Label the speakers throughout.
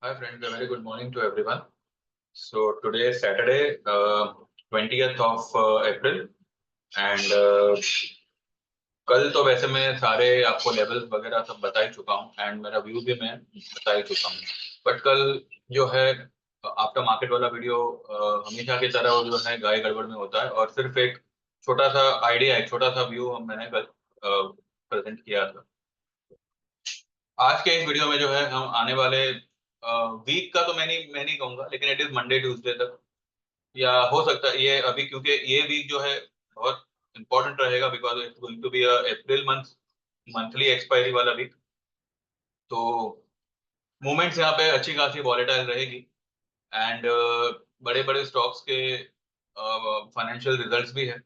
Speaker 1: Hi friends, a very good morning to everyone. So today is Saturday, 20th of April and कल तो वैसे मैं सारे आपको लेवल्स वगैरह सब बता ही चुका हूँ एंड मेरा व्यू भी मैं बता ही चुका हूँ। बट कल जो है आफ्टर मार्केट वाला वीडियो हमेशा की तरह वो जो है गाय गड़बड़ में होता है और सिर्फ एक छोटा सा आइडिया, एक छोटा सा व्यू मैंने कल प्रेजेंट किया था। आज के इस वीडियो में जो है हम आने वाले वीक का तो मैं नहीं कहूंगा, लेकिन इट इज मंडे ट्यूसडे तक या हो सकता है ये अभी, क्योंकि ये वीक जो है बहुत इंपॉर्टेंट रहेगा because it's going to be April monthly expiry वाला वीक। तो मूवमेंट्स यहाँ पे अच्छी खासी वॉलेटाइल रहेगी एंड बड़े बड़े स्टॉक्स के फाइनेंशियल रिजल्ट्स भी है,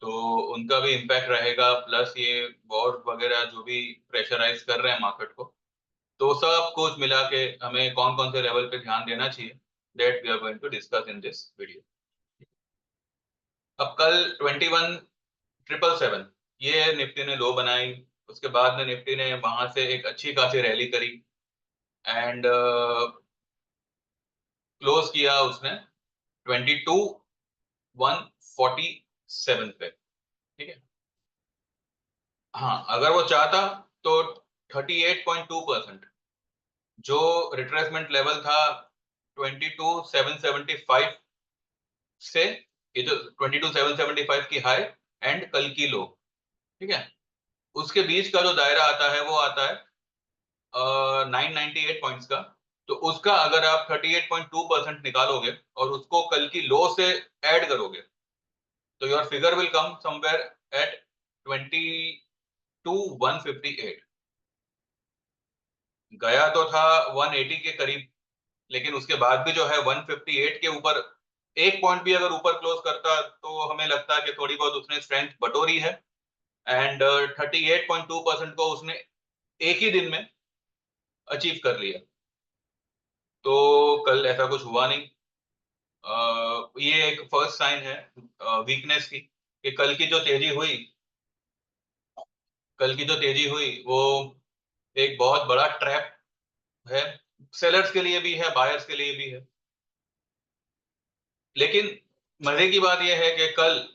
Speaker 1: तो उनका भी इम्पैक्ट रहेगा। प्लस ये वॉर वगैरह जो भी प्रेशराइज कर रहे हैं मार्केट को, तो सब कुछ मिला के हमें कौन कौन से लेवल पे ध्यान देना चाहिए, that we are going to discuss in this video. अब कल 21,777 ये निफ्टी ने लो बनाई, उसके बाद में निफ्टी ने वहां से एक अच्छी खासी रैली करी एंड क्लोज किया उसने 22,147 पे। ठीक है, हाँ अगर वो चाहता तो 38.2% जो रिट्रेसमेंट लेवल था 22,775 से, ये जो 22,775 की हाई एंड कल की लो, ठीक है, उसके बीच का जो दायरा आता है वो आता है 998 पॉइंट्स का। तो उसका अगर आप 38.2% निकालोगे और उसको कल की लो से ऐड करोगे तो your figure will come somewhere eight 22,158। गया तो था 180 के करीब, लेकिन उसके बाद भी जो है 158 के ऊपर एक पॉइंट भी अगर ऊपर क्लोज करता तो हमें लगता है कि थोड़ी बहुत उसने स्ट्रेंथ बटोरी है एंड 38.2% को उसने एक ही दिन में अचीव कर लिया। तो कल ऐसा कुछ हुआ नहीं। ये एक फर्स्ट साइन है वीकनेस की कि कल की जो तेजी हुई वो एक बहुत बड़ा ट्रैप है, सेलर्स के लिए भी है, बायर्स के लिए भी है। लेकिन मजे की बात यह है कि कल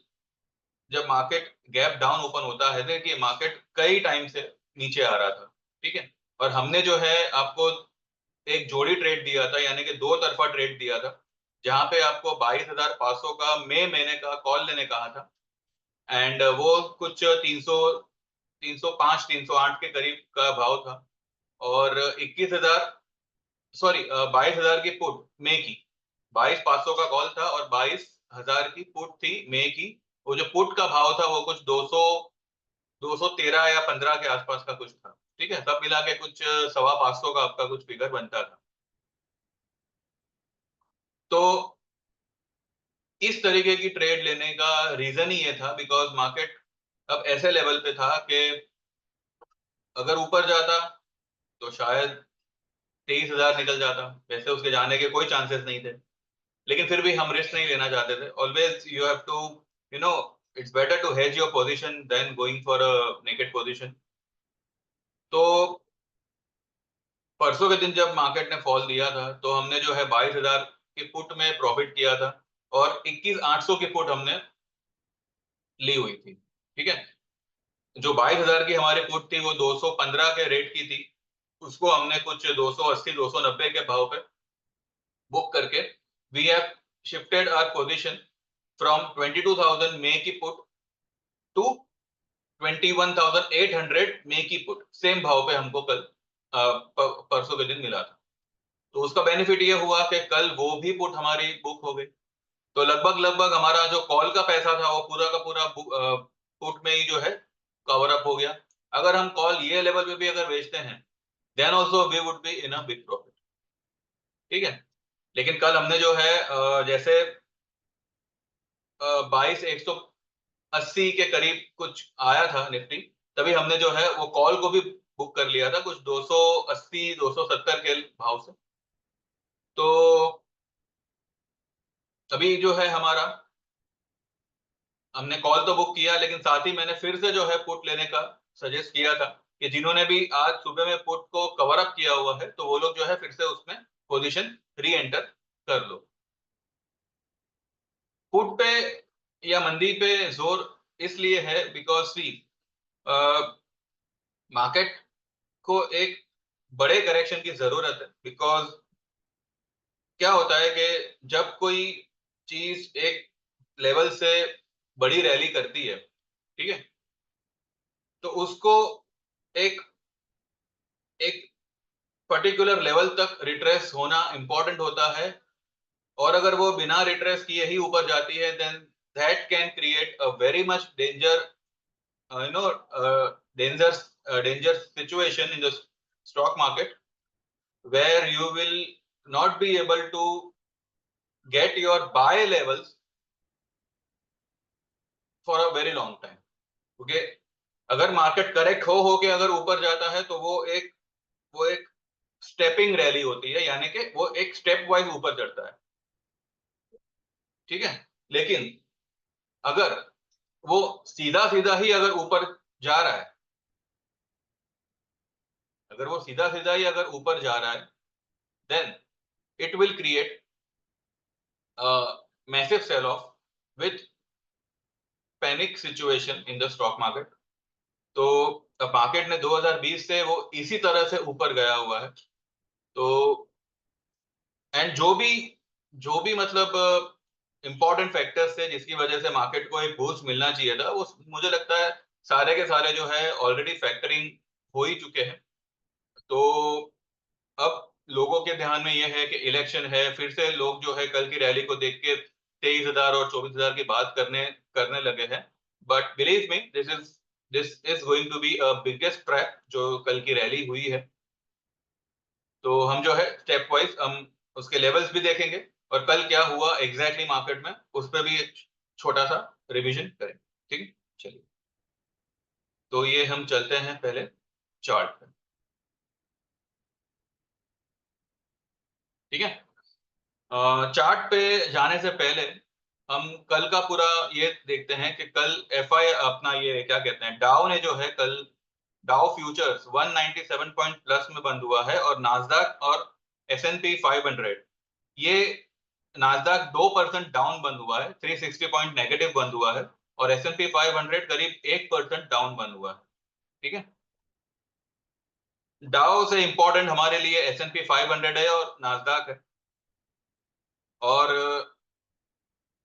Speaker 1: जब मार्केट गैप डाउन ओपन होता है, देखिए मार्केट कई टाइम से नीचे आ रहा था, ठीक है, और हमने जो है आपको एक जोड़ी ट्रेड दिया था, यानी कि दो तरफा ट्रेड दिया था, जहां पे आपको 22,500 का मई महीने का कॉल लेने कहा था एंड वो कुछ 305 308 के करीब का भाव था और 21,000, सॉरी 22,000 की पुट मई की, 22,500 का कॉल था और 22,000 की पुट थी मई की। वो जो पुट का भाव था वो कुछ 213 या 15 के आसपास का कुछ था, ठीक है, सब मिला के कुछ 525 का आपका कुछ फिगर बनता था। तो इस तरीके की ट्रेड लेने का रीजन ही ये था बिकॉज मार्केट अब ऐसे लेवल पे था कि अगर ऊपर जाता तो शायद 23,000 निकल जाता, वैसे उसके जाने के कोई चांसेस नहीं थे, लेकिन फिर भी हम रिस्क नहीं लेना चाहते थे। Always you have to, you know, it's better to hedge your position then going for a naked position. तो परसों के दिन जब मार्केट ने फॉल दिया था तो हमने जो है 22,000 की पुट में प्रॉफिट किया था और 21,800 की पुट हमने ली हुई थी, ठीक है। जो 22,000 की हमारी पुट थी वो 215 के रेट की थी, उसको हमने कुछ 280 290 के भाव पे बुक करके we have shifted our position from 22,000 May की पुट टू 21,800 मे की पुट, सेम भाव पे हमको कल परसों के दिन मिला था। तो उसका बेनिफिट ये हुआ कि कल वो भी पुट हमारी बुक हो गई, तो लगभग लगभग हमारा जो कॉल का पैसा था वो पूरा का पूरा पुट में ही जो है कवर अप हो गया। अगर हम कॉल ये लेवल पे भी अगर बेचते हैं then also we would be in a big profit, ठीक है। लेकिन कल हमने जो है जैसे 22,180 के करीब कुछ आया था निफ्टी, तभी हमने जो है वो कॉल को भी बुक कर लिया था कुछ 280 270 के भाव से। तो अभी जो है हमारा, हमने कॉल तो बुक किया लेकिन साथ ही मैंने फिर से जो है पुट लेने का सजेस्ट किया था कि जिन्होंने भी आज सुबह में पुट को कवर अप किया हुआ है तो वो लोग जो है फिर से उसमें पोजीशन री एंटर कर लो। पुट पे या मंदी पे जोर इसलिए है बिकॉज सी मार्केट को एक बड़े करेक्शन की जरूरत है। बिकॉज क्या होता है कि जब कोई चीज एक लेवल से बड़ी रैली करती है, ठीक है, तो उसको एक एक पर्टिकुलर लेवल तक रिट्रेस होना इंपॉर्टेंट होता है। और अगर वो बिना रिट्रेस किए ही ऊपर जाती है then that can create a very much danger you know danger situation in the stock market where you will not be able to get your buy levels for a very long time। okay, अगर market correct हो के अगर ऊपर जाता है तो वो एक स्टेपिंग रैली होती है, यानी कि वो एक स्टेप वाइज ऊपर चढ़ता है, ठीक है। लेकिन अगर वो सीधा सीधा ही अगर ऊपर जा रहा है, अगर वो सीधा सीधा ही अगर ऊपर जा रहा है then it will create massive sell off with panic situation in the stock market. तो मार्केट ने 2020 से वो इसी तरह से ऊपर गया हुआ है। तो एंड जो भी मतलब इंपॉर्टेंट फैक्टर्स थे जिसकी वजह से मार्केट को एक बूस्ट मिलना चाहिए था, वो मुझे लगता है सारे के सारे जो है ऑलरेडी फैक्टरिंग हो ही चुके हैं। तो अब लोगों के ध्यान में यह है कि इलेक्शन है, फिर से लोग जो है कल की रैली को देख के 23,000 और 24,000 की बात करने करने लगे हैं। But believe me this is going to be a biggest trap जो कल की रैली हुई है। तो हम जो है स्टेप वाइज हम उसके लेवल्स भी देखेंगे और कल क्या हुआ एग्जैक्टली मार्केट में उस पर भी छोटा सा रिवीजन करेंगे, ठीक है। चलिए, तो ये हम चलते हैं पहले चार्ट पे, ठीक है। चार्ट पे जाने से पहले हम कल का पूरा ये देखते हैं कि कल एफआई अपना ये क्या कहते हैं, डाउ ने जो है कल डाउ फ्यूचर्स 197 पॉइंट प्लस में बंद हुआ है और नास्डैक और एसएनपी 500 ये नास्डैक 2% डाउन बंद हुआ है, 360 पॉइंट नेगेटिव बंद हुआ है और एसएनपी 500 करीब 1% डाउन बंद हुआ है, ठीक है। डाउ से इंपॉर्टेंट हमारे लिए एसएनपी 500 है और नास्डैक है। और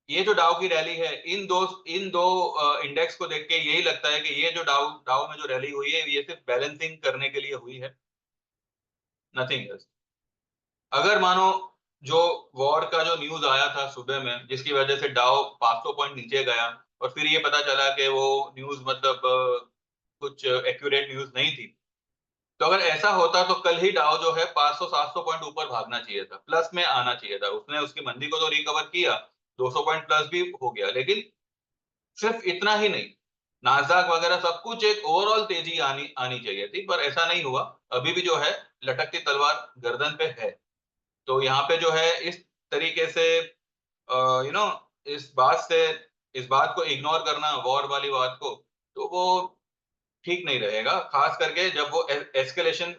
Speaker 1: ये जो डाउ की रैली है इन दो इंडेक्स को देख के यही लगता है कि ये जो डाउ डाउ में जो रैली हुई है ये सिर्फ बैलेंसिंग करने के लिए हुई है, नथिंग एल्स। अगर मानो जो वॉर का जो न्यूज आया था सुबह में जिसकी वजह से डाउ 500 पॉइंट नीचे गया और फिर ये पता चला कि वो न्यूज मतलब कुछ एक्यूरेट न्यूज नहीं थी, तो अगर ऐसा होता तो कल ही डाउ जो है 500-700 पॉइंट ऊपर भागना चाहिए था, प्लस में आना चाहिए था। उसने उसकी मंदी को तो रिकवर किया, 200 पॉइंट प्लस भी हो गया, लेकिन सिर्फ इतना ही नहीं, नासडाक वगैरह सब कुछ एक ओवरऑल तेजी आनी आनी चाहिए थी, पर ऐसा नहीं हुआ। अभी भी जो है लटकती तलवार गर्दन पे है। तो यहाँ पे जो है इस तरीके से यू नो इस बात को इग्नोर करना, वॉर वाली बात को, तो वो ठीक नहीं रहेगा, खास करके जब वो एस्केलेशन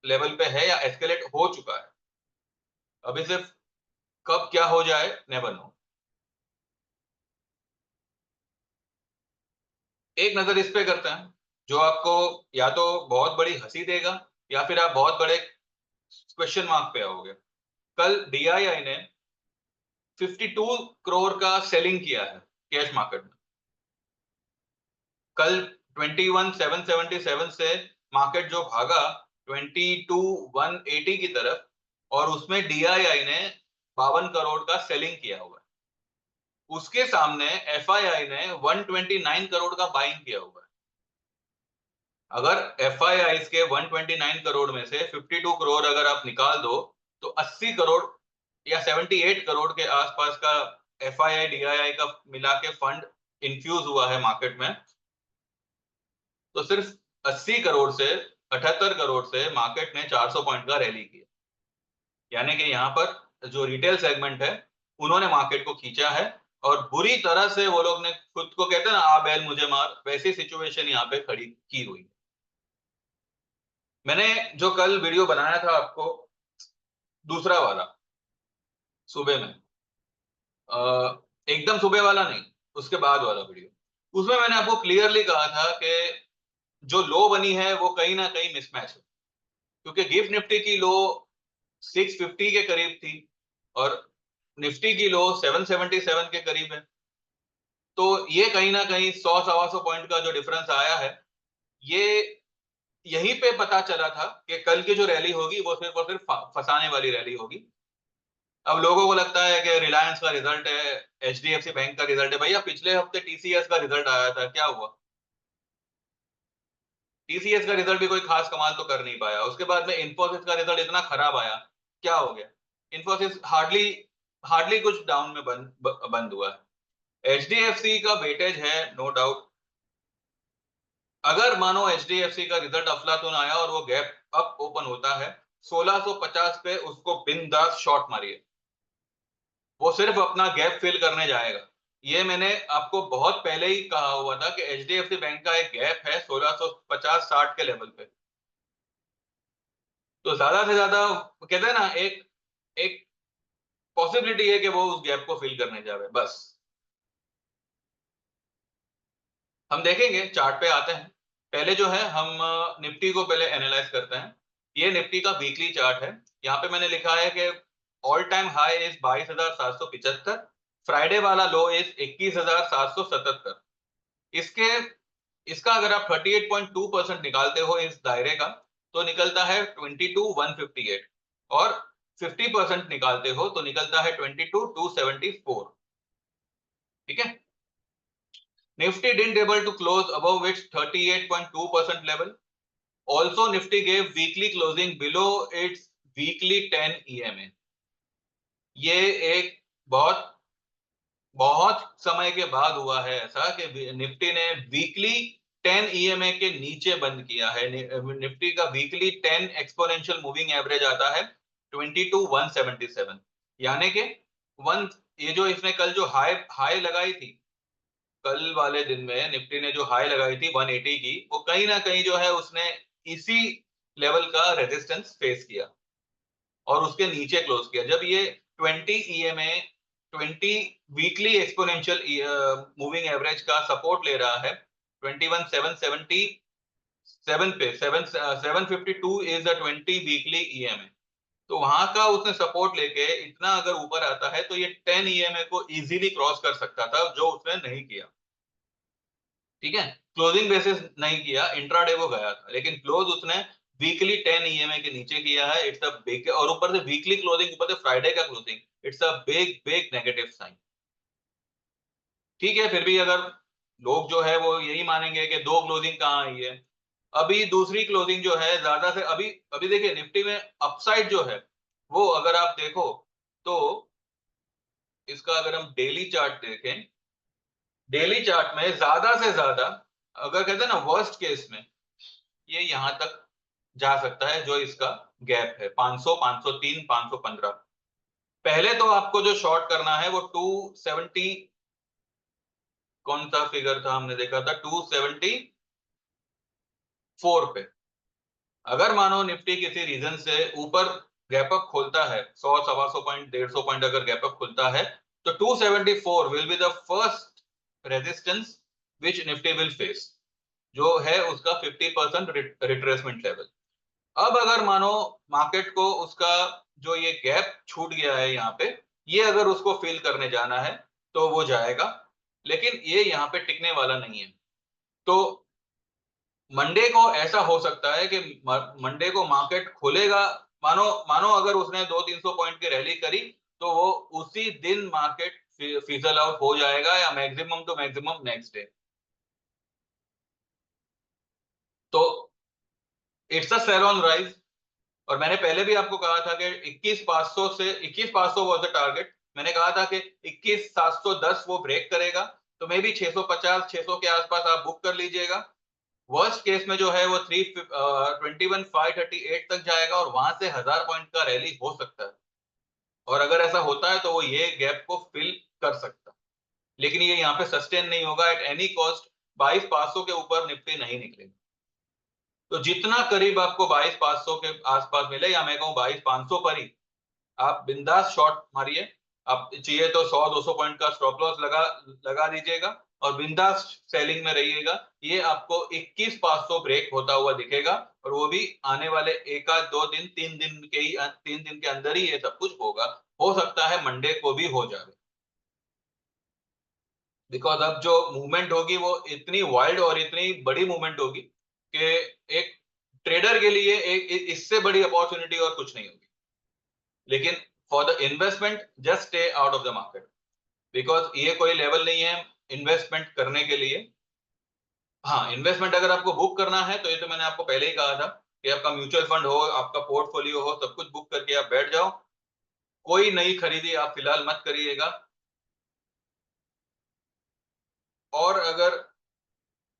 Speaker 1: लेवल पे है या एस्केलेट हो चुका है। अभी सिर्फ कब क्या हो जाए नेवर नो। एक नजर इस पे करते हैं जो आपको या तो बहुत बड़ी हंसी देगा या फिर आप बहुत बड़े क्वेश्चन मार्क पे आओगे। कल डीआईआई ने 52 करोड़ का सेलिंग किया है कैश मार्केट में। कल 21,777 से मार्केट जो भागा 22,180 की तरफ, और उसमें डीआईआई ने 52 करोड़ का सेलिंग किया हुआ है। उसके सामने एफआईआई ने 129 करोड़ का बाइंग किया हुआ है। अगर एफआईआई के 129 करोड़ में से 52 करोड़ अगर आप निकाल दो तो 80 करोड़ या 78 करोड़ के आसपास का एफआईआई डीआईआई का मिला के फंड इन्फ्यूज हुआ है मार्केट में। तो सिर्फ 80 करोड़ से 78 करोड़ से मार्केट ने 400 पॉइंट का रैली किया, यानी कि यहाँ पर जो रिटेल सेगमेंट है उन्होंने मार्केट को खींचा है और बुरी तरह से वो लोग ने खुद को कहते हैं ना, आ बैल मुझे मार, वैसी सिचुएशन यहाँ पे खड़ी की हुई है। मैंने जो कल वीडियो बनाया था आपको, दूसरा वाला सुबह में, एकदम सुबह वाला नहीं, उसके बाद वाला वीडियो, उसमें मैंने आपको क्लियरली कहा था कि जो लो बनी है वो कहीं ना कहीं मिसमैच है, क्योंकि गिफ्ट निफ्टी की लो 650 के करीब थी और निफ्टी की लो 777 के करीब है। तो ये कहीं ना कहीं 100 सवा 100 पॉइंट का जो डिफरेंस आया है, ये यहीं पे पता चला था कि कल की जो रैली होगी वो सिर्फ और सिर्फ फंसाने वाली रैली होगी। अब लोगों को लगता है कि रिलायंस का रिजल्ट है, एचडीएफसी बैंक का रिजल्ट है। भैया पिछले हफ्ते टीसीएस का रिजल्ट आया था, क्या हुआ? टीसीएस का रिजल्ट भी कोई खास कमाल तो कर नहीं पाया। उसके बाद में इन्फोसिस का रिजल्ट इतना खराब आया, क्या हो गया? इन्फोसिस हार्डली हार्डली कुछ डाउन में बंद हुआ है। एचडीएफसी का वेटेज है, नो डाउट। अगर मानो एचडीएफसी का रिजल्ट अफलातून आया और वो गैप अप ओपन होता है 1650 पे, उसको बिंदास शॉट मारिए। वो सिर्फ अपना गैप फिल करने जाएगा। ये मैंने आपको बहुत पहले ही कहा हुआ था कि एचडीएफसी बैंक का एक गैप है 1650-60 के लेवल पे। तो ज्यादा से ज्यादा कहते हैं ना, एक एक पॉसिबिलिटी है कि वो उस गैप को फिल करने जाए, बस। हम देखेंगे, चार्ट पे आते हैं। पहले जो है हम निफ्टी को पहले एनालाइज करते हैं। ये निफ्टी का वीकली चार्ट है। यहाँ पे मैंने लिखा है कि all time high is 22,775, Friday वाला लो इज 21,777। इसके इसका अगर आप 38.2% निकालते हो इस दायरे का, तो निकलता है 22,158। और 50% निकालते हो तो निकलता है 22,274। ठीक है। Nifty didn't able to close above its 38.2% level. Also, Nifty gave weekly closing below its weekly 10 EMA. ये एक बहुत बहुत समय के बाद हुआ है ऐसा कि निफ्टी ने वीकली 10 ईएमए के नीचे बंद किया है। निफ्टी का वीकली 10 एक्सपोनेंशियल मूविंग एवरेज आता है 22,177, यानी कि वन, ये जो इसने कल जो हाई हाई लगाई थी, कल वाले दिन में निफ्टी ने जो हाई लगाई थी 180 की, वो कहीं ना कहीं जो है उसने इसी लेवल का रेजिस्टेंस फेस किया और उसके नीचे क्लोज किया। जब ये 20 EMA 20 weekly exponential moving average का सपोर्ट ले रहा है 21,777 पे, 752 इज द 20 वीकली ईएमए। तो वहां का उसने सपोर्ट लेके इतना अगर ऊपर आता है तो ये 10 ईएमए को इजीली क्रॉस कर सकता था, जो उसने नहीं किया। ठीक है, क्लोजिंग बेसिस नहीं किया, इंट्राडे वो गया था, लेकिन क्लोज उसने वीकली 10 ईएमए के नीचे किया है। इट्स अ बिग, और ऊपर से वीकली क्लोजिंग, ऊपर से फ्राइडे का closing, it's a big big negative sign. ठीक है, फिर भी अगर लोग जो है वो यही मानेंगे कि दो क्लोजिंग कहाँ आई है। अभी दूसरी क्लोजिंग जो है ज्यादा से अभी अभी देखिए निफ्टी में अपसाइड जो है वो अगर आप देखो तो, इसका अगर हम डेली चार्ट देखें, डेली चार्ट में ज्यादा से ज्यादा, अगर कहते हैं ना वर्स्ट केस में, ये यहां तक जा सकता है जो इसका गैप है 500, 503, 515। पहले तो आपको जो शॉर्ट करना है वो 270, कौन सा फिगर था हमने देखा था, 274 पे। अगर मानो निफ्टी किसी रीजन से ऊपर गैप अप खोलता है 100 सवा 100 पॉइंट 150 पॉइंट अगर गैप अप खुलता है, तो 274 will be the first resistance which Nifty will face, जो है उसका 50% रिट्रेसमेंट लेवल। अब अगर मानो मार्केट को उसका जो ये गैप छूट गया है यहाँ पे, ये अगर उसको फिल करने जाना है तो वो जाएगा, लेकिन ये यहाँ पे टिकने वाला नहीं है। तो मंडे को ऐसा हो सकता है कि मंडे को मार्केट खुलेगा, मानो मानो अगर उसने 200-300 पॉइंट की रैली करी तो वो उसी दिन मार्केट फिजल आउट हो जाएगा, या maximum to maximum next day. तो it's a sell on rise. और मैंने पहले भी आपको कहा था कि 21,500 से 21,500 वाज द टारगेट। मैंने कहा था कि 21,710 वो ब्रेक करेगा, तो मे बी 650 600 के आसपास आप बुक कर लीजिएगा। वर्स्ट केस में जो है वो 21,538 तक जाएगा और वहां से 1000 पॉइंट का रैली हो सकता है। और अगर ऐसा होता है तो वो ये गैप को फिल कर सकता है, लेकिन ये यहाँ पे सस्टेन नहीं होगा एट एनी कॉस्ट। 22,500 के ऊपर निफ्टी नहीं निकलेगा। तो जितना करीब आपको 22,500 के आसपास मिले, या मैं कहूँ 22,500 पर ही आप बिंदास शॉट मारिए। आप चाहिए तो 100-200 पॉइंट का स्टॉप लॉस लगा दीजिएगा और बिंदास सेलिंग में रहिएगा। ये आपको 21,500 ब्रेक होता हुआ दिखेगा, और वो भी आने वाले एक आध 2 दिन 3 दिन के अंदर ही ये सब कुछ होगा। हो सकता है मंडे को भी हो जाए, बिकॉज अब जो मूवमेंट होगी वो इतनी वाइल्ड और इतनी बड़ी मूवमेंट होगी कि एक ट्रेडर के लिए इससे बड़ी अपॉर्चुनिटी और कुछ नहीं होगी। लेकिन for the investment just stay out of the market, because ये कोई लेवल नहीं है इन्वेस्टमेंट करने के लिए। हाँ, इन्वेस्टमेंट अगर आपको बुक करना है तो ये तो मैंने आपको पहले ही कहा था कि आपका म्यूचुअल फंड हो, आपका पोर्टफोलियो हो, सब कुछ बुक करके आप बैठ जाओ। कोई नई खरीदी आप फिलहाल मत करिएगा। और अगर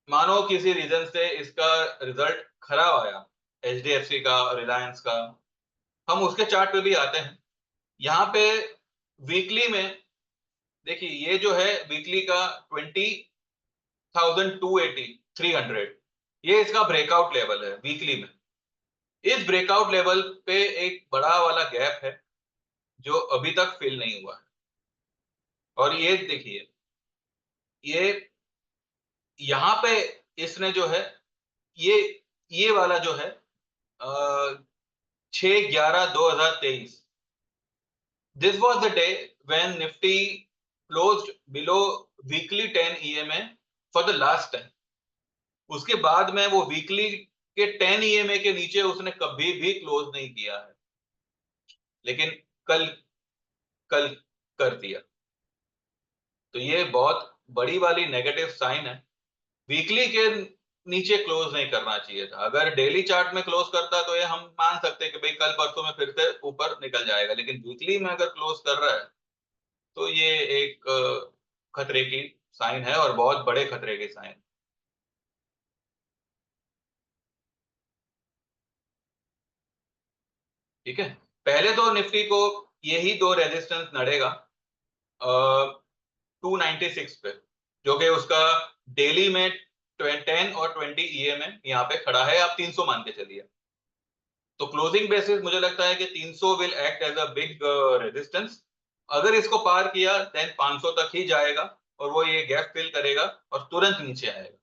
Speaker 1: मानो किसी रीजन से इसका रिजल्ट खराब आया, एचडीएफसी का, रिलायंस का, हम उसके चार्ट पे भी आते हैं। यहाँ पे वीकली में देखिए, ये जो है वीकली का 20,280 300, ये इसका ब्रेकआउट लेवल है वीकली में। इस ब्रेकआउट लेवल पे एक बड़ा वाला गैप है जो अभी तक फिल नहीं हुआ है। और ये देखिए, ये यहाँ पे इसने जो है, ये ये वाला जो है 6/11/2023, this was the day when Nifty closed below weekly 10 EMA for the last time। उसके बाद में वो वीकली के 10 EMA के नीचे उसने कभी भी क्लोज नहीं किया है, लेकिन कल कल कर दिया। तो ये बहुत बड़ी वाली नेगेटिव साइन है। वीकली के नीचे क्लोज नहीं करना चाहिए था। अगर डेली चार्ट में क्लोज करता तो ये हम मान सकते हैं कि भाई कल परसों में फिर से ऊपर निकल जाएगा, लेकिन वीकली में अगर क्लोज कर रहा है तो ये एक खतरे की साइन है, और बहुत बड़े खतरे की साइन। ठीक है, पहले तो निफ्टी को यही दो रेजिस्टेंस नड़ेगा 296 पे, जो कि उसका डेली में 10 और 20 ईएमए यहाँ पे खड़ा है। आप 300 मान के चलिए, तो क्लोजिंग बेसिस मुझे लगता है कि 300 will act as a big resistance. अगर इसको पार किया देन 500 तक ही जाएगा, और वो ये गैप फिल करेगा और तुरंत नीचे आएगा।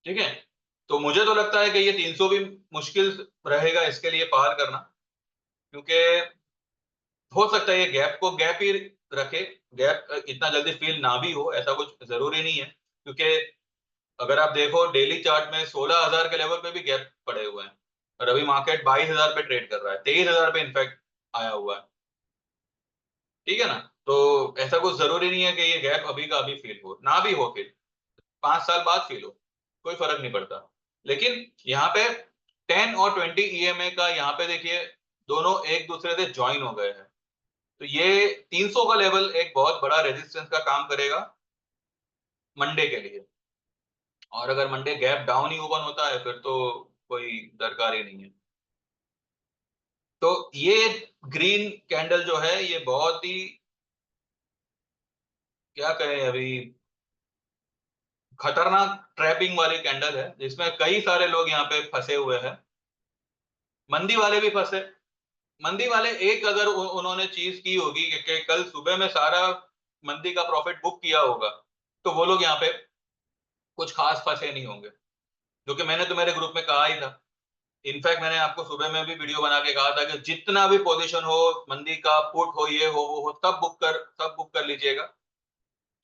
Speaker 1: ठीक है, तो मुझे तो लगता है कि ये 300 भी मुश्किल रहेगा इसके लिए पार करना, क्योंकि हो सकता है ये गैप को गैप ही रखे। गैप इतना जल्दी फिल ना भी हो, ऐसा कुछ जरूरी नहीं है, क्योंकि अगर आप देखो डेली चार्ट में 16,000 के लेवल पे भी गैप पड़े हुए हैं, और अभी मार्केट 22,000 पे ट्रेड कर रहा है, 23,000 पे इनफैक्ट आया हुआ है। ठीक है ना, तो ऐसा कुछ जरूरी नहीं है कि ये गैप अभी का अभी फील हो, ना भी हो, फिर 5 साल बाद फील हो, कोई फर्क नहीं पड़ता। लेकिन यहाँ पे 10 और 20 ईएमए का यहाँ पे देखिए, दोनों एक दूसरे से ज्वाइन हो गए हैं। तो ये 300 का लेवल एक बहुत बड़ा रेजिस्टेंस का काम करेगा मंडे के लिए। और अगर मंडे गैप डाउन ही ओपन होता है फिर तो कोई दरकार ही नहीं है। तो ये ग्रीन कैंडल जो है, ये बहुत ही, क्या कहें अभी, खतरनाक ट्रैपिंग वाली कैंडल है, जिसमें कई सारे लोग यहाँ पे फंसे हुए हैं। मंदी वाले भी फंसे। मंदी वाले एक अगर उन्होंने चीज की होगी कि कल सुबह में सारा मंदी का प्रॉफिट बुक किया होगा, तो वो लोग यहाँ पे कुछ खास फंसे नहीं होंगे, जो कि मैंने तो मेरे ग्रुप में कहा ही था। इनफैक्ट मैंने आपको सुबह में भी वीडियो बना के कहा था कि जितना भी पोजीशन हो, मंदी का पुट हो, ये हो वो हो, सब बुक कर लीजिएगा।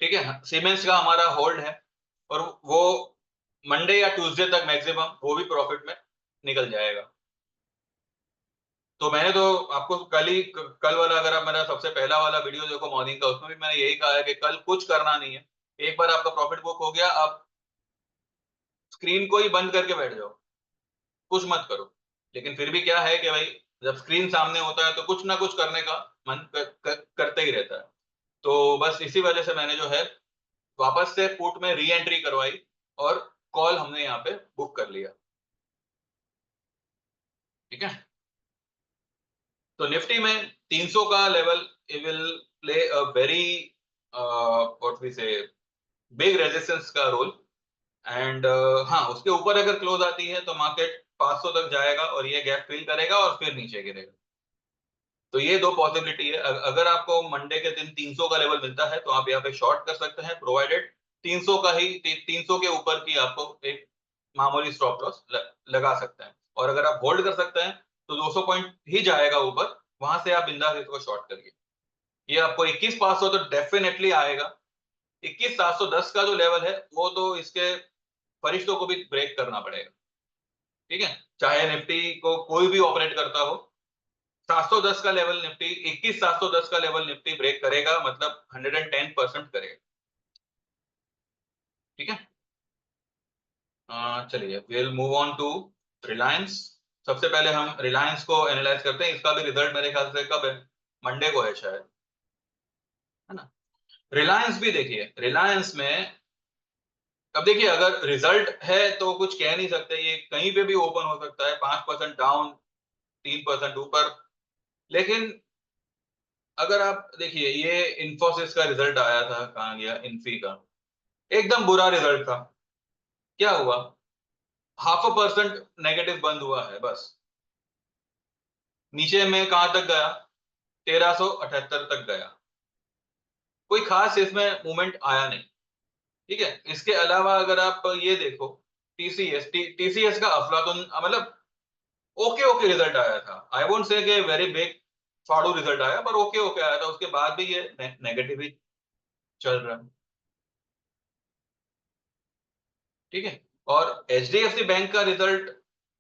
Speaker 1: ठीक है, सीमेंस का हमारा होल्ड है, और वो मंडे या ट्यूसडे तक मैक्सिमम वो भी प्रॉफिट में निकल जाएगा। तो मैंने तो आपको कल वाला, अगर आप मेरा सबसे पहला वाला वीडियो देखो मॉर्निंग का, उसमें भी मैंने यही कहा है कि कल कुछ करना नहीं है। एक बार आपका प्रॉफिट बुक हो गया, आप स्क्रीन को ही बंद करके बैठ जाओ, कुछ मत करो। लेकिन फिर भी क्या है कि भाई, जब स्क्रीन सामने होता है तो कुछ ना कुछ करने का मन करते ही रहता है। तो बस इसी वजह से मैंने जो है वापस से पुट में री एंट्री करवाई, और कॉल हमने यहाँ पे बुक कर लिया। ठीक है, तो निफ्टी में 300 का level will play a very what we say big resistance का रोल। एंड हाँ, उसके ऊपर अगर क्लोज आती है तो मार्केट 500 तक जाएगा और ये गैप फिल करेगा और फिर नीचे गिरेगा। तो ये दो पॉसिबिलिटी है। अगर आपको मंडे के दिन 300 का लेवल मिलता है तो आप यहाँ पे शॉर्ट कर सकते हैं, प्रोवाइडेड 300 का ही 300 के ऊपर की आपको एक मामूली स्टॉप लॉस लगा सकते हैं। और अगर आप होल्ड कर सकते हैं तो 200 पॉइंट ही जाएगा ऊपर, वहां से आप बिंदास इसको शॉर्ट करिए। ये आपको 21,500 तो डेफिनेटली आएगा। 21,710 का जो लेवल है वो तो इसके फरिश्तों को भी ब्रेक करना पड़ेगा। ठीक है, चाहे निफ्टी को कोई भी ऑपरेट करता हो, 710 का लेवल निफ्टी 21,710 का लेवल निफ्टी ब्रेक करेगा, मतलब 110% करेगा। ठीक है, चलिए will move on to Reliance. सबसे पहले हम रिलायंस को एनालाइज करते हैं। इसका भी रिजल्ट मेरे ख्याल से कब है, मंडे को है शायद, है ना। रिलायंस भी देखिए, रिलायंस में अब देखिए अगर रिजल्ट है तो कुछ कह नहीं सकते, ये कहीं पे भी ओपन हो सकता है, 5% डाउन, 3% ऊपर। लेकिन अगर आप देखिए, ये इंफोसिस का रिजल्ट आया था, कहाँ गया इन्फी का, एकदम बुरा रिजल्ट था। क्या हुआ, 0.5% नेगेटिव बंद हुआ है बस। नीचे में कहां तक गया, 1378 तक गया। कोई खास इसमें मूवमेंट आया नहीं। ठीक है, इसके अलावा अगर आप ये देखो, टीसीएस का अफलातुन, मतलब ओके ओके रिजल्ट आया था। आई वोंट से कि वेरी बिग फाड़ू रिजल्ट आया, पर ओके ओके आया था। उसके बाद भी ये नेगेटिव ही चल रहा है। ठीक है, और एचडीएफसी बैंक का रिजल्ट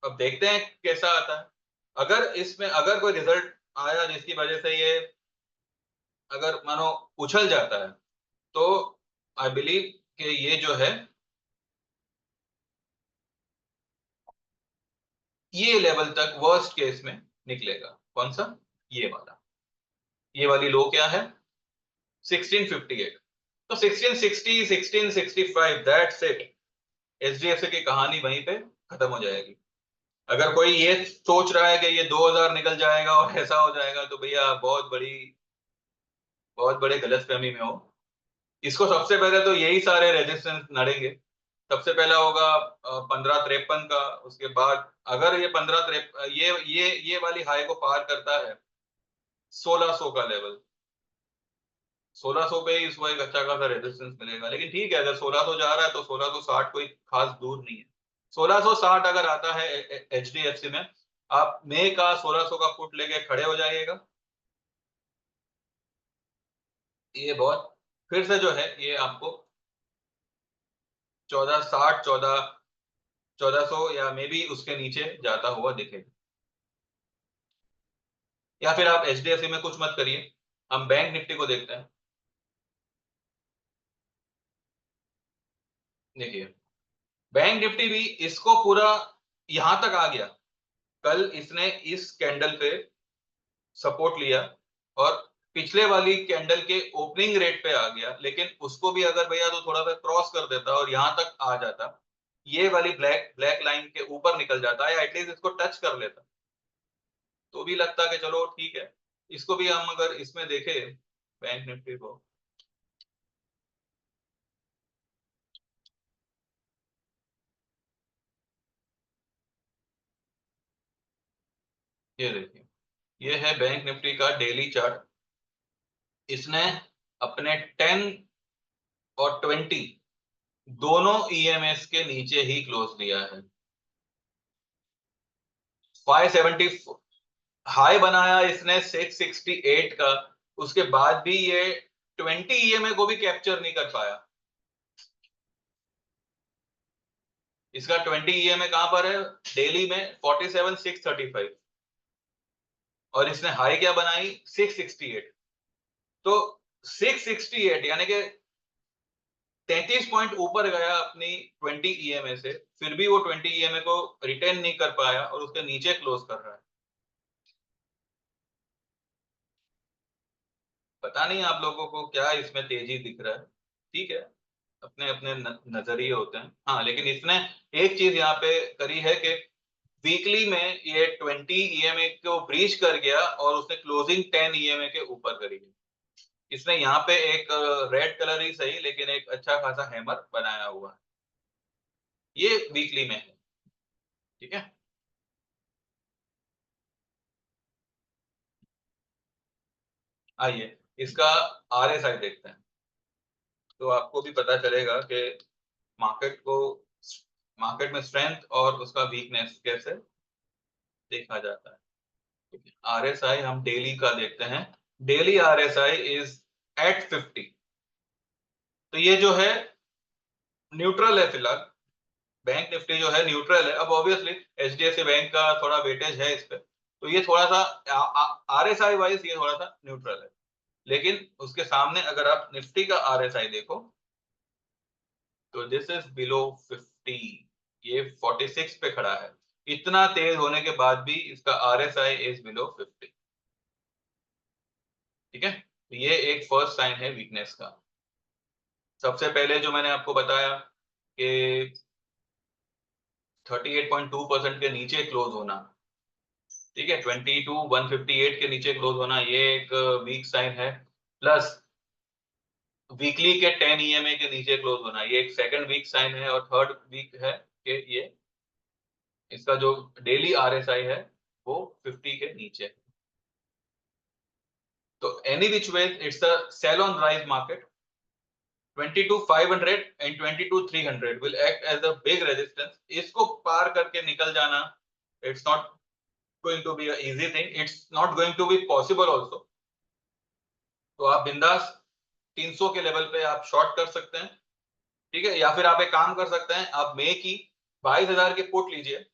Speaker 1: अब देखते हैं कैसा आता है। अगर इसमें अगर कोई रिजल्ट आया जिसकी वजह से ये अगर मानो उछल जाता है, तो आई बिलीव कि ये जो है, ये लेवल तक वर्स्ट केस में निकलेगा। कौन सा, ये वाला, ये वाली लो क्या है, 1658। तो 1660 1665, दैट्स इट। एचडीएफसी की कहानी वहीं पे खत्म हो जाएगी। अगर कोई ये सोच रहा है कि ये 2000 निकल जाएगा और ऐसा हो जाएगा, तो भैया बहुत बड़े गलतफहमी में हो। इसको सबसे पहले तो यही सारे रेजिस्टेंस नड़ेंगे। सबसे पहला होगा 1553 का। उसके बाद अगर ये 1553 ये वाली हाई को पार करता है, 1600 का लेवल, 1600 पे ही इसको एक अच्छा खासा रेजिस्टेंस मिलेगा। लेकिन ठीक है, अगर 1600 जा रहा है तो 1660 कोई खास दूर नहीं है। 1660 अगर आता है एचडीएफसी में, आप मई का 1600 का फुट लेके खड़े हो जाइएगा। ये बहुत, फिर से जो है ये आपको 1460, 1400 या मे बी उसके नीचे जाता हुआ दिखेगा। या फिर आप एचडीएफसी में कुछ मत करिए, हम बैंक निफ्टी को देखते हैं। देखिए, बैंक निफ्टी भी इसको पूरा यहां तक आ गया। कल इसने इस कैंडल पे सपोर्ट लिया और पिछले वाली कैंडल के ओपनिंग रेट पे आ गया। लेकिन उसको भी अगर भैया तो थोड़ा सा क्रॉस कर देता और यहां तक आ जाता, ये वाली ब्लैक ब्लैक लाइन के ऊपर निकल जाता या एटलीस्ट इसको टच कर लेता, तो भी लगता कि चलो ठीक है। इसको भी हम अगर इसमें देखें, बैंक निफ्टी को, ये देखिए, ये है बैंक निफ्टी का डेली चार्ट। इसने अपने 10 और 20 दोनों ईएमएस के नीचे ही क्लोज दिया है। 570 हाई बनाया इसने 668 का, उसके बाद भी ये 20 ईएमए को भी कैप्चर नहीं कर पाया। इसका 20 ईएमए कहां पर है, डेली में 47,635, और इसने हाई क्या बनाई, 668। तो 668 यानी कि 33 पॉइंट ऊपर गया अपनी 20 ईएमए से, फिर भी वो 20 ईएमए को रिटेन नहीं कर पाया और उसके नीचे क्लोज कर रहा है। पता नहीं आप लोगों को क्या इसमें तेजी दिख रहा है। ठीक है, अपने अपने नजरिए होते हैं। हाँ, लेकिन इसने एक चीज यहाँ पे करी है कि वीकली में ये 20 ईएमए को ब्रीच कर गया और उसने क्लोजिंग 10 ईएमए के ऊपर करी है। इसने यहाँ पे एक रेड कलर ही सही, लेकिन एक अच्छा खासा हैमर बनाया हुआ है। ये वीकली में है। ठीक है, आइए इसका RSI देखते हैं, तो आपको भी पता चलेगा कि मार्केट को, मार्केट में स्ट्रेंथ और उसका वीकनेस कैसे देखा जाता है। RSI हम डेली का देखते हैं, डेली RSI इज एट 50। तो ये जो है न्यूट्रल है फिलहाल, बैंक निफ्टी जो है न्यूट्रल है। अब ऑब्वियसली HDFC बैंक का थोड़ा वेटेज है इस पे, तो ये थोड़ा सा RSI वाइज ये थोड़ा सा न्यूट्रल है। लेकिन उसके सामने अगर आप निफ्टी का RSI देखो, तो दिस इज बिलो 50, ये 46 पे खड़ा है। इतना तेज होने के बाद भी इसका RSI इज बिलो 50। ठीक है, तो ये एक फर्स्ट साइन है वीकनेस का। सबसे पहले जो मैंने आपको बताया कि 38.2% के नीचे क्लोज होना, ठीक है, 22,158 के नीचे क्लोज होना, ये एक वीक साइन है। प्लस वीकली के 10 EMA के नीचे क्लोज होना, ये एक सेकंड वीक साइन है। और थर्ड वीक है कि ये इसका जो डेली RSI है वो 50 के नीचे है। तो any which way it's a sell on rise market. 22,500 and 22,300 will act as a big resistance। इसको पार करके निकल जाना, it's not going to be a easy thing, it's not going to be possible also। तो आप बिंदास 300 के level पे आप शॉर्ट कर सकते हैं। ठीक है, या फिर आप एक काम कर सकते हैं, आप मई की 22,000 के पुट लीजिए।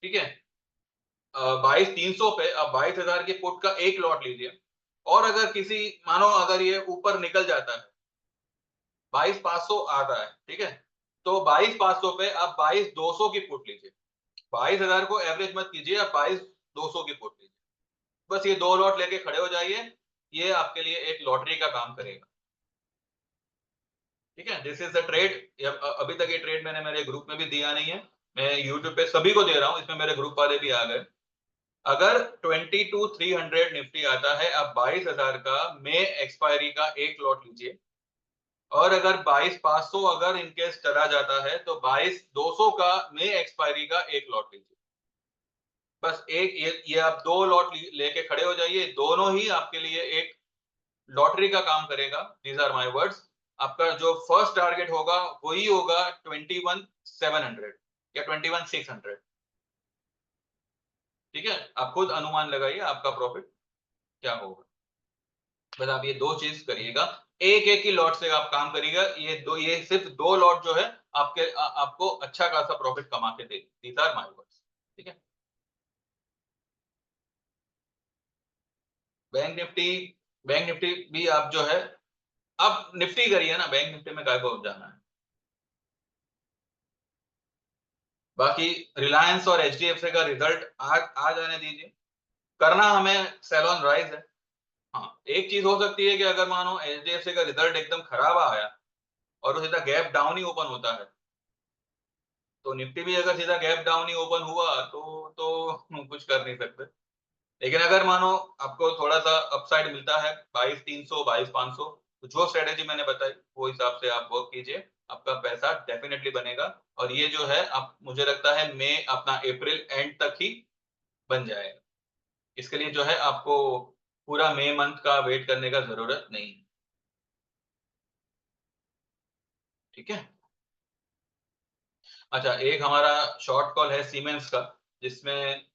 Speaker 1: ठीक है, 22,300 पे आप 22,000 के पुट का एक लॉट लीजिए। और अगर किसी, मानो अगर ये ऊपर निकल जाता है, 22,500 आता है, ठीक है, तो 22,500 पे आप 22,200 की पुट लीजिए। 22,000 को एवरेज मत कीजिए, आप 22,200 की पुट लीजिए। बस ये दो लॉट लेके खड़े हो जाइए, ये आपके लिए एक लॉटरी का काम करेगा। ठीक है, दिस इज द ट्रेड। अभी तक ये ट्रेड मैंने मेरे ग्रुप में भी दिया नहीं है, मैं यूट्यूब पे सभी को दे रहा हूँ, इसमें मेरे ग्रुप वाले भी आ गए। अगर 22,300 निफ्टी आता है, आप 22,000 का मे एक्सपायरी का एक लॉट लीजिए। और अगर 22,500 अगर इनकेस चला जाता है, तो 22,200 का मे एक्सपायरी का एक लॉट लीजिए। बस एक ये आप दो लॉट लेके खड़े हो जाइए, दोनों ही आपके लिए एक लॉटरी का काम करेगा। These are my words. आपका जो फर्स्ट टारगेट होगा वही होगा 21,700 या 21,600। ठीक है, आप खुद अनुमान लगाइए आपका प्रॉफिट क्या होगा। बस आप ये दो चीज करिएगा, एक एक ही लॉट से आप काम करिएगा। ये सिर्फ दो लॉट जो है आपको अच्छा खासा प्रॉफिट कमा के देगी। These are my words. ठीक है, बैंक निफ्टी, बैंक निफ्टी भी आप जो है, आप निफ्टी करिए ना, बैंक निफ्टी में काय को जाना है। बाकी रिलायंस और HDFC का रिजल्ट आ जाने दीजिए, करना हमें सेल ऑन राइज है। हाँ, एक चीज हो सकती है कि अगर मानो HDFC का रिजल्ट एकदम खराब आया और वो सीधा गैप डाउन ही ओपन होता है, तो निफ्टी भी अगर सीधा गैप डाउन ही ओपन हुआ तो कुछ कर नहीं सकते। लेकिन अगर मानो आपको थोड़ा सा अपसाइड मिलता है, 22,300 22,500, तो जो स्ट्रेटेजी मैंने बताई वो हिसाब से आप वर्क कीजिए, आपका पैसा डेफिनेटली बनेगा। और ये जो है, आप, मुझे लगता है मई अपना अप्रैल एंड तक ही बन जाएगा। इसके लिए जो है आपको पूरा मई मंथ का वेट करने का जरूरत नहीं है। ठीक है, अच्छा, एक हमारा शॉर्ट कॉल है सीमेंस का, जिसमें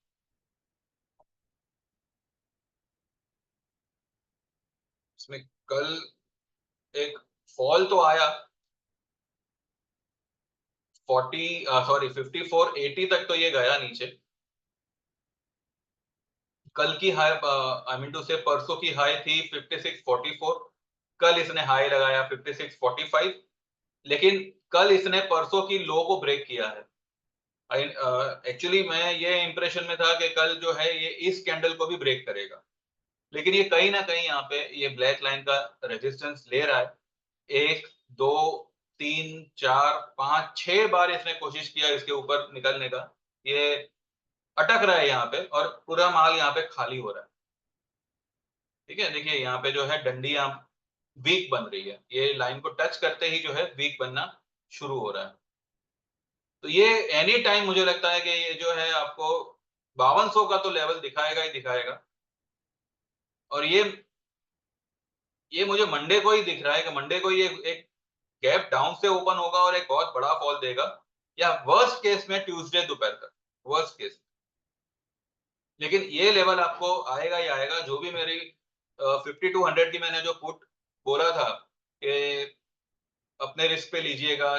Speaker 1: इसमें कल एक फॉल तो आया, 5480 तक तो ये गया नीचे। कल की हाई, आई मीन टू से परसों की हाई थी 5644। कल इसने हाई लगाया 5645। लेकिन कल इसने परसों की लो को ब्रेक किया है। एक्चुअली मैं ये इंप्रेशन में था कि कल जो है ये इस कैंडल को भी ब्रेक करेगा, लेकिन ये कहीं ना कहीं यहाँ पे ये ब्लैक लाइन का रेजिस्टेंस ले रहा है। एक, दो, तीन, चार, पांच, छह बार इसने कोशिश किया इसके ऊपर निकलने का, ये अटक रहा है यहाँ पे और पूरा माल यहाँ पे खाली हो रहा है। ठीक है, देखिए यहाँ पे जो है डंडी यहाँ वीक बन रही है, ये लाइन को टच करते ही जो है वीक बनना शुरू हो रहा है। तो ये एनी टाइम मुझे लगता है कि ये जो है आपको 5200 का तो लेवल दिखाएगा ही दिखाएगा। और ये मुझे मंडे को ही दिख रहा है कि मंडे को ये एक गैप डाउन से ओपन होगा और एक बहुत बड़ा फॉल देगा, या वर्स्ट केस में ट्यूसडे दोपहर तक, वर्स्ट केस। लेकिन ये लेवल आपको आएगा ही आएगा। जो भी मेरी 5200 की मैंने जो पुट बोला था कि अपने रिस्क पे लीजिएगा,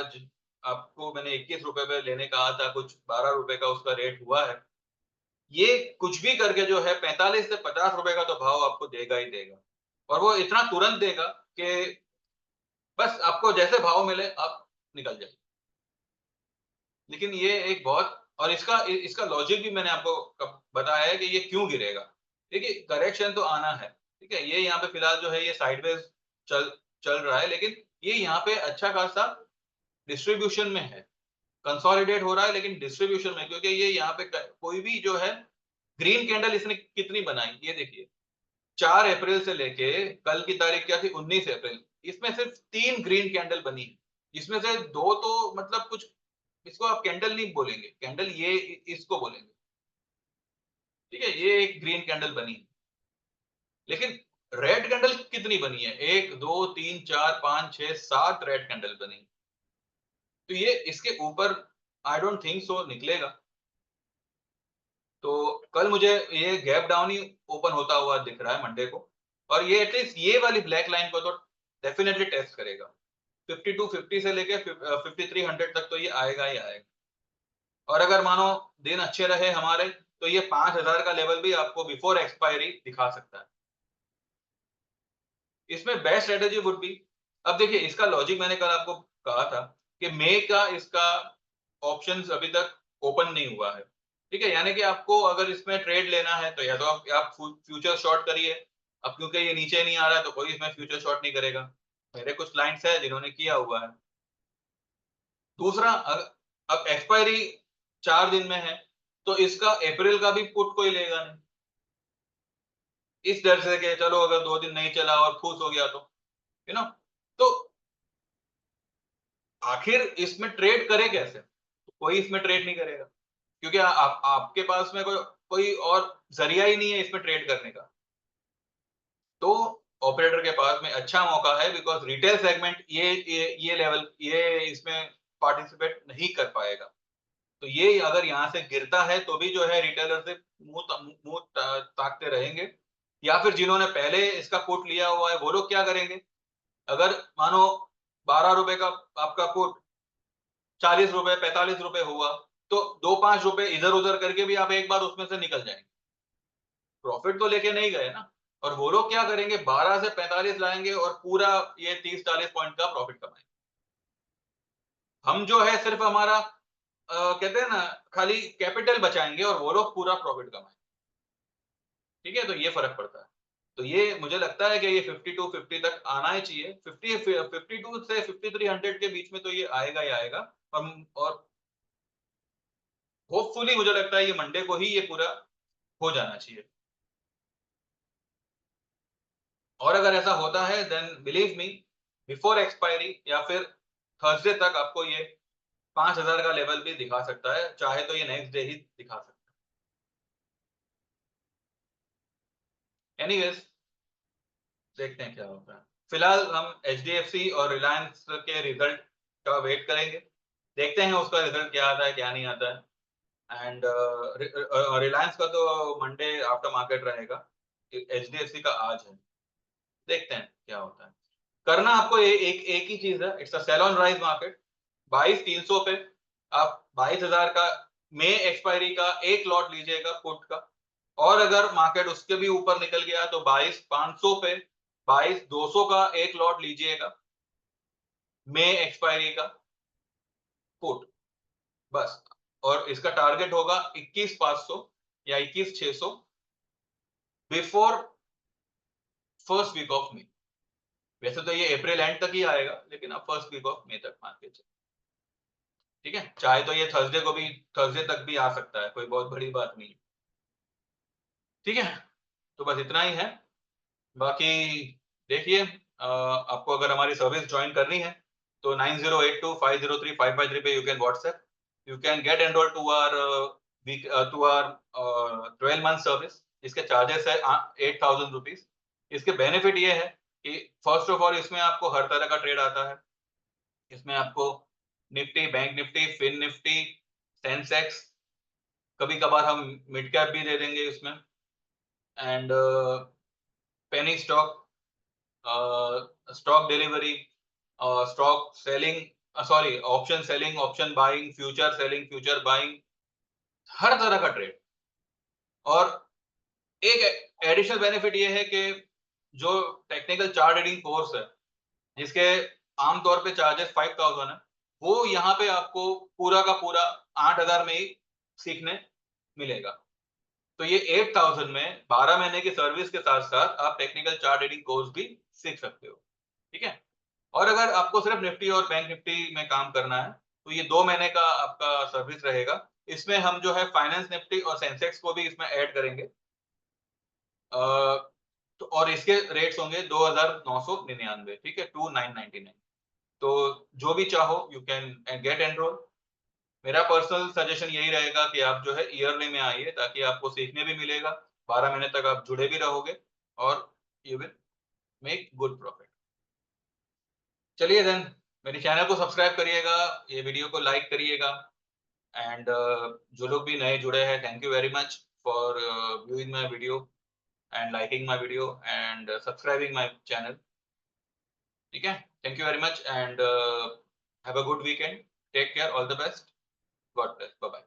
Speaker 1: आपको मैंने 21 रुपए पे लेने कहा था, कुछ 12 रुपए का उसका रेट हुआ है। ये कुछ भी करके जो है 45 से 50 रुपए का तो भाव आपको देगा ही देगा, और वो इतना तुरंत देगा कि बस आपको जैसे भाव मिले आप निकल जाइए। लेकिन ये एक बहुत, और इसका लॉजिक भी मैंने आपको बताया है कि ये क्यों गिरेगा। देखिए करेक्शन तो आना है, ठीक है। ये यहाँ पे फिलहाल जो है ये साइडवेज चल चल रहा है, लेकिन ये यहाँ पे अच्छा खासा डिस्ट्रीब्यूशन में है, कंसोलिडेट हो रहा है लेकिन डिस्ट्रीब्यूशन में, क्योंकि ये यहाँ पे कोई भी जो है ग्रीन कैंडल इसने कितनी बनाई ये देखिए। 4 अप्रैल से लेके कल की तारीख क्या थी, 19 अप्रैल, इसमें सिर्फ 3 ग्रीन कैंडल बनी है। इसमें से 2 तो मतलब कुछ, इसको आप कैंडल नहीं बोलेंगे, कैंडल ये इसको बोलेंगे, ठीक है। ये एक ग्रीन कैंडल बनी है, लेकिन रेड कैंडल कितनी बनी है, 1 2 3 4 5 6 7 रेड कैंडल बनी। तो ये इसके ऊपर आई डोंट थिंक सो निकलेगा। तो कल मुझे ये गैप डाउन ही ओपन होता हुआ दिख रहा है मंडे को, और ये एटलीस्ट ये वाली ब्लैक लाइन को तो डेफिनेटली टेस्ट करेगा। 5250 से लेके 5300 तक तो ये आएगा ही आएगा। और अगर मानो दिन अच्छे रहे हमारे, तो ये 5000 का लेवल भी आपको बिफोर एक्सपायरी दिखा सकता है। इसमें बेस्ट स्ट्रेटेजी वुड बी, अब देखिए इसका लॉजिक मैंने कल आपको कहा था कि मई का इसका ऑप्शंस अभी तक ओपन नहीं हुआ है, ठीक है। यानी कि आपको अगर इसमें ट्रेड लेना है तो या तो आप फ्यूचर शॉर्ट करिए। अब क्योंकि ये नीचे नहीं आ रहा है तो कोई इसमें फ्यूचर शॉर्ट नहीं करेगा। मेरे कुछ क्लाइंट्स हैं जिन्होंने किया हुआ है। दूसरा, अब एक्सपायरी 4 दिन में है, तो इसका अप्रैल का भी पुट कोई लेगा नहीं, इस डर से कि चलो अगर 2 दिन नहीं चला और फूस हो गया तो, यू नो। तो आखिर इसमें ट्रेड करे कैसे? कोई इसमें ट्रेड नहीं करेगा, क्योंकि आपके पास में कोई और जरिया ही नहीं है इसमें ट्रेड करने का। तो ऑपरेटर के पास में अच्छा मौका है, बिकॉज रिटेल सेगमेंट ये लेवल ये इसमें पार्टिसिपेट नहीं कर पाएगा। तो ये अगर यहाँ से गिरता है तो भी जो है रिटेलर से मुंह ताकते रहेंगे, या फिर जिन्होंने पहले इसका पुट लिया हुआ है वो लोग क्या करेंगे। अगर मानो 12 रुपए का आपका पुट 40 रुपए 45 रुपए हुआ, तो 2-5 रुपए इधर उधर करके भी आप एक बार उसमें से निकल जाएंगे। प्रॉफिट तो लेके नहीं गए ना। और वो लोग क्या करेंगे, 12 से 45 लाएंगे और पूरा ये 30-40 पॉइंट का प्रॉफिट कमाएंगे। हम जो है सिर्फ हमारा कहते हैं ना खाली कैपिटल बचाएंगे और वो लोग पूरा प्रॉफिट कमाएंगे, ठीक है। तो ये फर्क पड़ता है। तो ये मुझे लगता है कि ये 5250 तक आना ही चाहिए। 52 से 5300 के बीच में तो ये आएगा ही आएगा। और होपफुली मुझे लगता है ये मंडे को ही ये पूरा हो जाना चाहिए। और अगर ऐसा होता है then believe me, before expiry या फिर थर्सडे तक आपको ये 5000 का लेवल भी दिखा सकता है, चाहे तो ये नेक्स्ट डे ही दिखा सकता है। एनीवेज, देखते हैं क्या होता है। फिलहाल हम एचडीएफसी और रिलायंस के रिजल्ट का वेट करेंगे, देखते हैं उसका रिजल्ट क्या आता है क्या नहीं आता है। एंड रिलायंस का तो मंडे आफ्टर मार्केट रहेगा, एचडीएफसी का आज है। देखते हैं क्या होता है। करना आपको एक ही चीज है, it's a sell on rise market. 22,300 पे आप 22,000 का मई एक्सपायरी का एक लॉट लीजिएगा पुट का। और अगर मार्केट उसके भी ऊपर निकल गया तो 22,500 पे 22,200 का एक लॉट लीजिएगा मई एक्सपायरी का पुट, बस। और इसका टारगेट होगा 21,500 या 21,600 before first week of May. वैसे तो ये अप्रैल एंड तक ही आएगा, लेकिन अब फर्स्ट वीक ऑफ मई तक मान के चलिए, ठीक है। चाहे तो ये थर्सडे तक भी आ सकता है, कोई बहुत बड़ी बात नहीं है, ठीक है। तो बस इतना ही है। बाकी देखिए, आपको अगर हमारी सर्विस ज्वाइन करनी है तो 9082503553 पे you can WhatsApp. you can get enrolled to our week to our 12-month service. इसके चार्जेस है 8,000 रुपीज. इसके बेनिफिट ये है कि फर्स्ट ऑफ ऑल इसमें आपको हर तरह का ट्रेड आता है. इसमें आपको निफ्टी, बैंक निफ्टी, फिन निफ्टी, सेंसेक्स, कभी कभार हम मिड कैप भी दे देंगे इसमें, and penny stock, stock delivery, stock selling, sorry option selling, option buying, future selling, future buying, हर तरह का ट्रेड. और एक एडिशनल बेनिफिट ये है कि जो टेक्निकल चार्ट रीडिंग कोर्स है जिसके आमतौर पे चार्जेस 5,000 है, वो यहाँ पे आपको पूरा का पूरा 8,000 में ही सीखने मिलेगा. तो ये 8,000 में 12 महीने की सर्विस के साथ साथ आप टेक्निकल चार्ट रीडिंग कोर्स भी सीख सकते हो. ठीक है. और अगर आपको सिर्फ निफ्टी और बैंक निफ्टी में काम करना है तो ये 2 महीने का आपका सर्विस रहेगा. इसमें हम जो है फाइनेंस निफ्टी और सेंसेक्स को भी इसमें ऐड करेंगे. तो और इसके रेट्स होंगे 2,999. ठीक है, 2,999. तो जो भी चाहो यू कैन गेट एनरोल. मेरा पर्सनल सजेशन यही रहेगा कि आप जो है ईयरली में आइए ताकि आपको सीखने भी मिलेगा, 12 महीने तक आप जुड़े भी रहोगे और you will make good profit. चलिए देन, मेरे चैनल को सब्सक्राइब करिएगा, ये वीडियो को लाइक करिएगा, एंड जो लोग भी नए जुड़े हैं, thank you very much for viewing my video and liking my video and subscribing my channel. ठीक है, thank you very much and have a good weekend. Take care, all the best. God bless. Bye bye.